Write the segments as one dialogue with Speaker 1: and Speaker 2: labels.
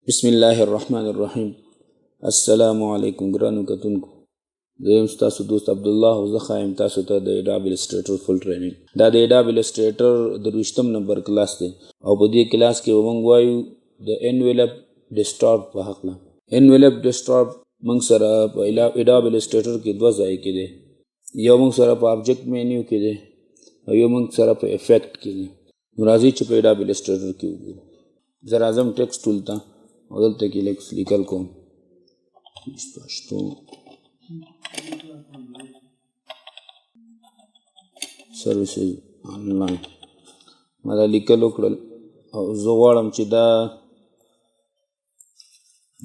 Speaker 1: بسم الله الرحمن الرحیم. السلام علیکم ګرانو کتونکو. زه یم ستاسو دوست عبدالله او زه ښایم تاسو ته د Adobe Illustrator فل ټریننګ. دا د Adobe Illustrator د 20 نمبر کلاس دی او په دې کلاس کې موږ وایو د envelope distort په هکله. envelope distort موږ سره په Adobe Illustrator کې دوه ځای کې دی. یو موږ سره په object menu کې دی او یو موږ سره په effect کې دی. نو راځئ چې په Adobe Illustrator کې وګورو. زه راځم ټیکسټ ټول ته او دلته کې لیکل کوم پښتو سروسز آنلاین. ما دا لیکل وکړل او زه غواړم چې دا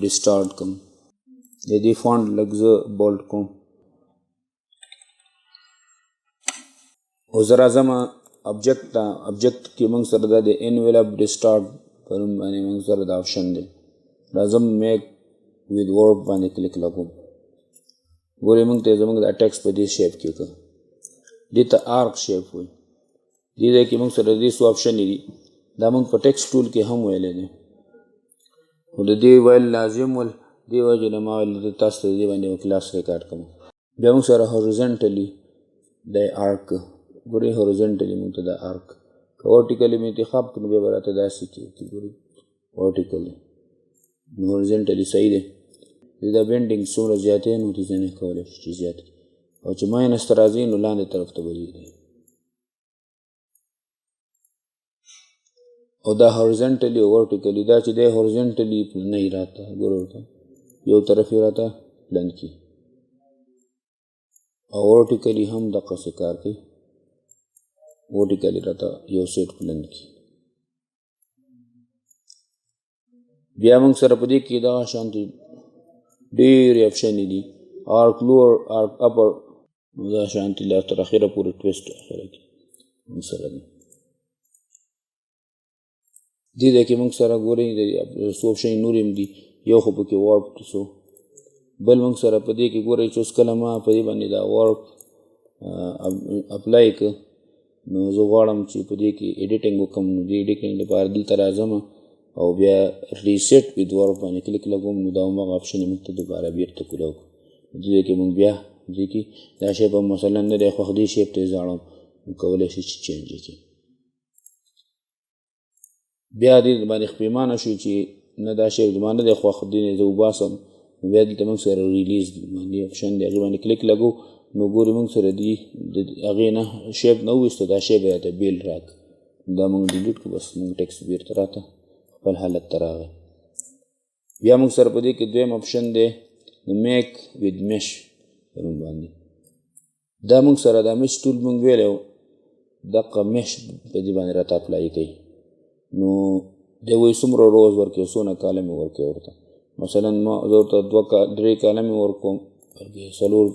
Speaker 1: ډسټارټ کوم. د دې فونټ لږ زه بولډ کوم او زه راځم ابجیکټ ته. ابجیکټ کې موږ سره دا د envelope distort په نوم باندې موږ سره دا آپشن دی. راځم میک with word باندې کلیک لګوم. ګورئ موږ ته زموږ دا ټیکسټ په دې شیپ کې کړ. دې ته آرک شیپ وایي. دې ځای کې موږ سره دې څو آپشن دي. دا موږ په ټیکسټ ټول کې هم ویلی دی خو د دې ویل لازم ول. دې وجې نه ما ویل تاسو ته دې باندې کلاس ریکارډ کوم. بیا موږ سره هورزنټلي دی آرک. ګورئ هورزنټلي موږ ته دا آرک که ورټیکلي مې انتخاب کړو بیا به راته داسې کېږي. ګورئ ورټیکلي هورزنټلي صحیح دی. دا بینډینګ څومره زیات دی نو ډیزاین یې کولی شو چې زیات کړي او چې ماینس ته راځي نو لاندې طرف ته به ځي. او دا هورزنټلي او ورټیکلي دا چې دی هورزنټلي پلنی راته ګوره ورته یو طرف یې راته پلن کړي او ورټیکلي هم دقسې کار کوي. ورټیکلي راته یو سیټ پلن کړي. بیا موږ سره په دې کې دغه شانتې ډېرې آپشنې دي. آرک لوور آرک اپر دا شانتې لا تر اخره پورې ټویسټ اخره کې موږ سره دی. دې ځای کې موږ سره ګورئ څو آپشنې نور هم دي. یو خو پکې وارپ څو بل موږ سره په دې کې ګورئ چې اوس کله ما په دې باندې دا وارپ اپلای کړ نو زه غواړم چې په دې کې ایډیټینګ وکړم. نو دې ایډیټینګ لپاره دلته راځم او بیا ریسیټ وید وارپ باندې کلیک لګوم. نو دا همغه آپشن یې موږ ته دوباره بېرته کولاو. دې کې موږ بیا دې کې دا شیپ هم مثلا نه دی خوښ دې شیپ ته یې ځاړم نو کولی شي چې چینج یې کړي. بیا دې باندې پښیمانه شو چې نه دا شیپ زما نه دی خوښ دې نه زه وباسم. نو بیا دلته موږ سره ریلیز باندې آپشن دی هغې باندې کلیک لګو. نو ګورې موږ سره دې د هغې نه شیپ نه وویستو دا شیپ یې راته بیل راک. دا موږ ډیلیټ کړو بس موږ ټیکسټ بېرته راته خپل حالت ته راغی. بیا موږ سره په دې کې دویم آپشن دی د میک وید مش په نوم باندې. دا موږ سره دا مش ټول موږ ویلی و دقه مش په دې باندې راته اپلای کوي. نو دی وایي څومره روز ورکوي څونه کالم یې ورکوي ورته. مثلا ما زه ورته 3 کالم یې ورکوم څلور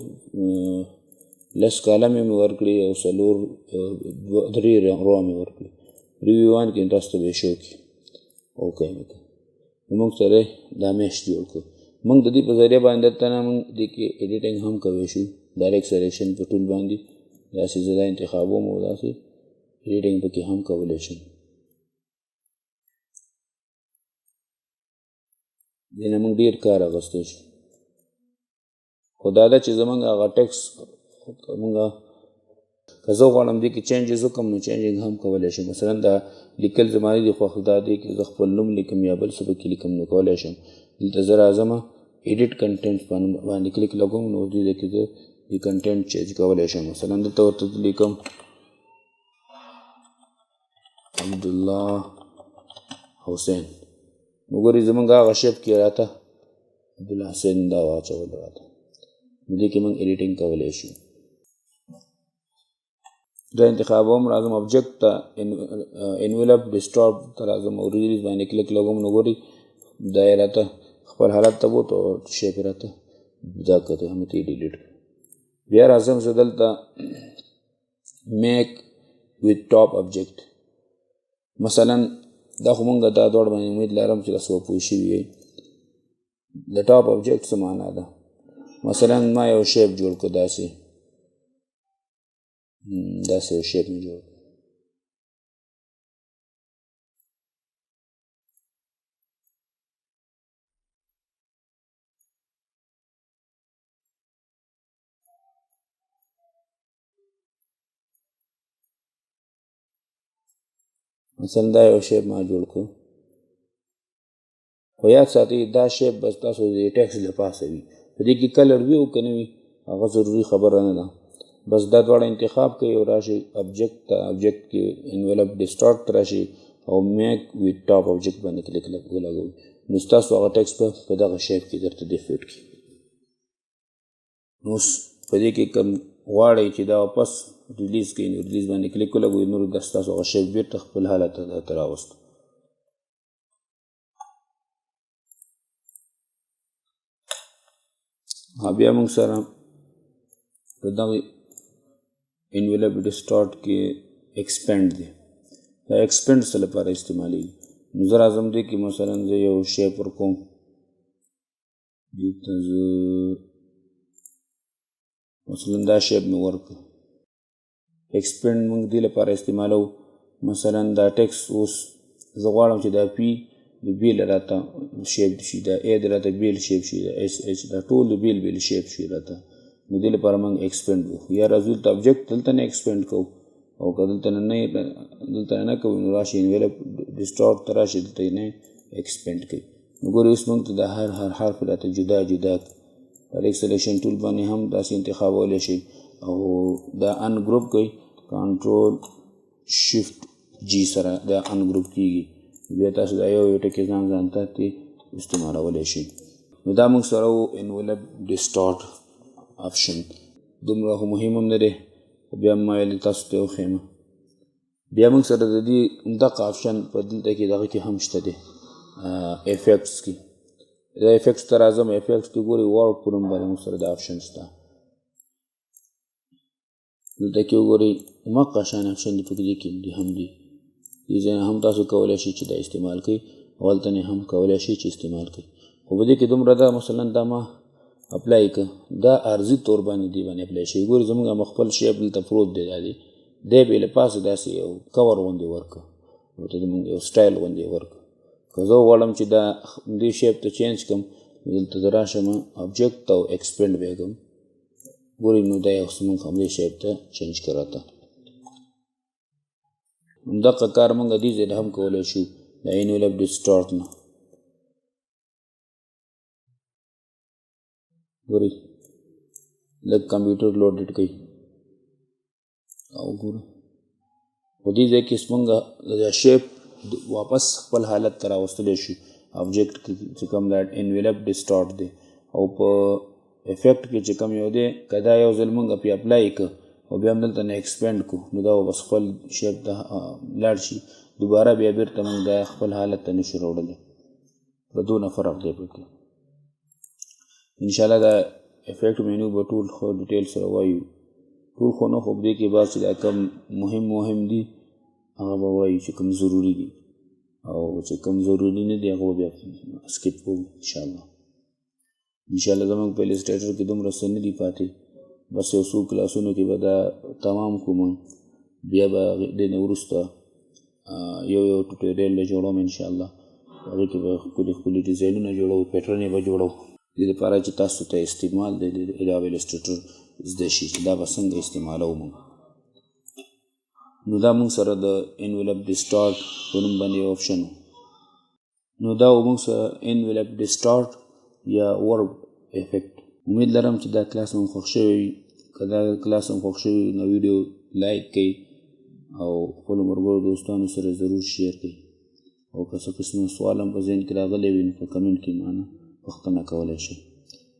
Speaker 1: لس کالم یې مې ورکړي او 3 رو مې ورکړي. ریویو وان کې تاسو ته به یې شو کړي. اوکې مې کړه. نو موږ سره دا میش جوړ کړو. موږ د دې په ذریعه باندې دلته نه موږ دې کې ایډیټینګ هم کولی شو. ډایرکټ سلیکشن په ټول باندې داسې زه دا انتخابوم او داسې ایډیټینګ پکې هم کولی شم. دې نه موږ ډېر کار اخیستی شو. خو دا ده چې زموږ هغه ټیکسټ موږ که زه غواړم دې کې چینجز وکړم نو چینجنګ هم کولی شم. مثلا دا لیکل زما نه دي خوښ دا دی چې زه خپل نوم لیکم یا بل څه پکې لیکم نو کولی شم. دلته زه راځم ایډیټ کنټینټ باندې کلیک لګوم. نو دې کې زه دې کنټینټ چینج کولی شم. مثلا دلته ورته لیکم عبدالله حسین. نو ګورئ زموږ هغه شیپ کې راته عبدالله حسین دا واچول راته. نو دې کې موږ ایډیټینګ کولی شو. دا انتخابوم راځم ابجیکټ ته envelope distort ته راځم او ریلیز باندې کلیک لګوم. نو ګورئ دا یې راته خپل حالت ته بوت او شیپ یې راته دا کړی هم ته یې ډیلیټ کړو. بیا راځم زه دلته میک وید ټاپ ابجیکټ. مثلا دا خو مونږ دا دواړه باندې امید لرم چې تاسو به پوه شوي یئ. د ټاپ ابجیکټ څه معنا ده. مثلا ما یو شیپ جوړ کړو داسې یو شیپ مې جوړ کړو. مثلا دا یو شیپ ما جوړ کړو خو یاد ساتئ دا شیپ بس تاسو د ټیکس له پاسه وي په دې کې کلر وي او که نه وي هغه ضروري خبره نه ده بس دا دواړه انتخاب کوئ او راشئ ابجیکټ ته ابجیکټ کې انویلپ ډسټارټ ته راشئ او میک ویت ټاپ ابجیکټ باندې کلیک ولګوئ نو ستاسو هغه ټیکس په دغه شیپ کې درته دی فټ کړي نو په دې کې کوم غواړئ چې دا واپس ریلیز کړئ نو ریلیز باندې کلیک ولګوئ نو دا ستاسو هغه شیپ بېرته خپل حالت ته راوست بیا موږ سره په دغه انویلپ ډسټارټ کې ایکسپینډ دی دا ایکسپینډ څه لپاره استعمالیږي نو زه راځم دې کې مثلا زه یو شیپ ورکوم دې ته زه مثلا دا شیپ مې ورکړ ایکسپینډ موږ دې لپاره استعمالو مثلا دا ټیکس اوس زه غواړم چې دا پی د بیل راته شیپ شي دا ای د راته بیل شیپ شي دا ایس ایچ دا ټول د بیل بیل شیپ شي راته نو دې لپاره موږ ایکسپینډ وکړو یا راځو ته ابجیکټ دلته نه ایکسپینډ کوو او که دلته نه کوو نو راشي انویلپ ډسټارټ ته راشي دلته نه ایکسپینډ کوي نو ګورئ اوس موږ ته دا هر حرف راته جدا جدا ډایرکټ سلیکشن ټول باندې هم داسې انتخابولی شي او دا ان ګروپ کوي کنټرول شفټ جی سره دا ان ګروپ کیږي بیا تاسو دا یو ټکي ځان ته استعمالولی شئ نو دا موږ سره و انویلپ ډسټارټ آپشن دومره خو مهم هم نه دی خو بیا هم ما ویلې تاسو ته وښیم بیا موږ سره د دې دغه آپشن په دلته کې دغه کې هم شته دی افیکټس کې دا افیکټس ته راځم افیکټس کې ګورئ ورډ په نوم باندې موږ سره د آپشن شته دلته کې وګورئ مقه شان آپشن دی په دې کې هم دی دې ځای هم تاسو کولی شئ چې دا استعمال کړئ او هلته نه هم کولی شئ چې استعمال کړئ خو په دې کې دومره ده مثلا دا ما اپلای کړه دا عرضي طور باندې دی باندې اپلای شي ګورئ زموږ خپل شیپ دلته پروت دی دا دی دی بې له پاسه داسې یو کور غوندې ورکړه ورته زموږ یو سټایل غوندې ورکړه که زه وغواړم چې دا دې شیپ ته چینج کړم دلته زه راشم ابجیکټ ته او ایکسپینډ بیا کړم ګورئ نو دا یو څه موږ همدې شیپ ته چینج کړه راته همدغه کار موږ دې ځای هم کولی شو د انویلپ ډسټارټ نه ګورئ لږ کمپیوټر لوډډ کوي او ګورئ په دې ځای کې موږ د شیپ واپس خپل حالت ته راوستلی شو ابجیکټ کې چې کوم دا انویلپ ډسټارټ دی او په افیکټ کې چې کوم یو دی که دا یو ځل موږ پې اپلای کړه او بیا هم دلته نه ایکسپینډ کړو نو دا بس خپل شیپ ته لاړ شي دوباره بیا بېرته موږ دا خپل حالت ته نشو راوړلی په دونه فرق دی پکې انشاءالله دا افیکټ مینو به ټول ښه ډیټیل سره وایو ټول خو نه خو په دې کې بعض چې دا کم مهم دي هغه به وایو چې کوم ضروري دي او چې کوم ضروري نه دي هغه به بیا سکیپ کوو انشاءالله زموږ په السټریټر کې دومره څه نه دي پاتې بس یو څو کلاسونو کې به دا تمام کوم بیا به دې نه وروسته یو ټوټوریل به جوړوم انشاءالله هغې کې به ښکلي ډیزاینونه جوړوو پیټرن یې به جوړوو دې لپاره چې تاسو ته استعمال د Adobe Illustrator زده شي چې دا به څنګه استعمالوو موږ نو دا موږ سره د انویلپ ډسټارټ په نوم باندې یو آپشن نو دا موږ سره انویلپ ډسټارټ یا ورډ افیکټ امید لرم چې دا کلاس هم خوښ شوی وي که دا کلاس هم خوښ شوی وي نو ویډیو لایک کړئ او خپلو ملګرو دوستانو سره ضرور شیر کړئ او که څه قسمه سوال هم په ذهن کې راغلی وي نو په کمنټ کې مانه پوښتنه کولی شئ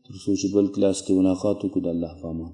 Speaker 1: تر څو چې بل کلاس کې ملاقات وکړو د الله په امان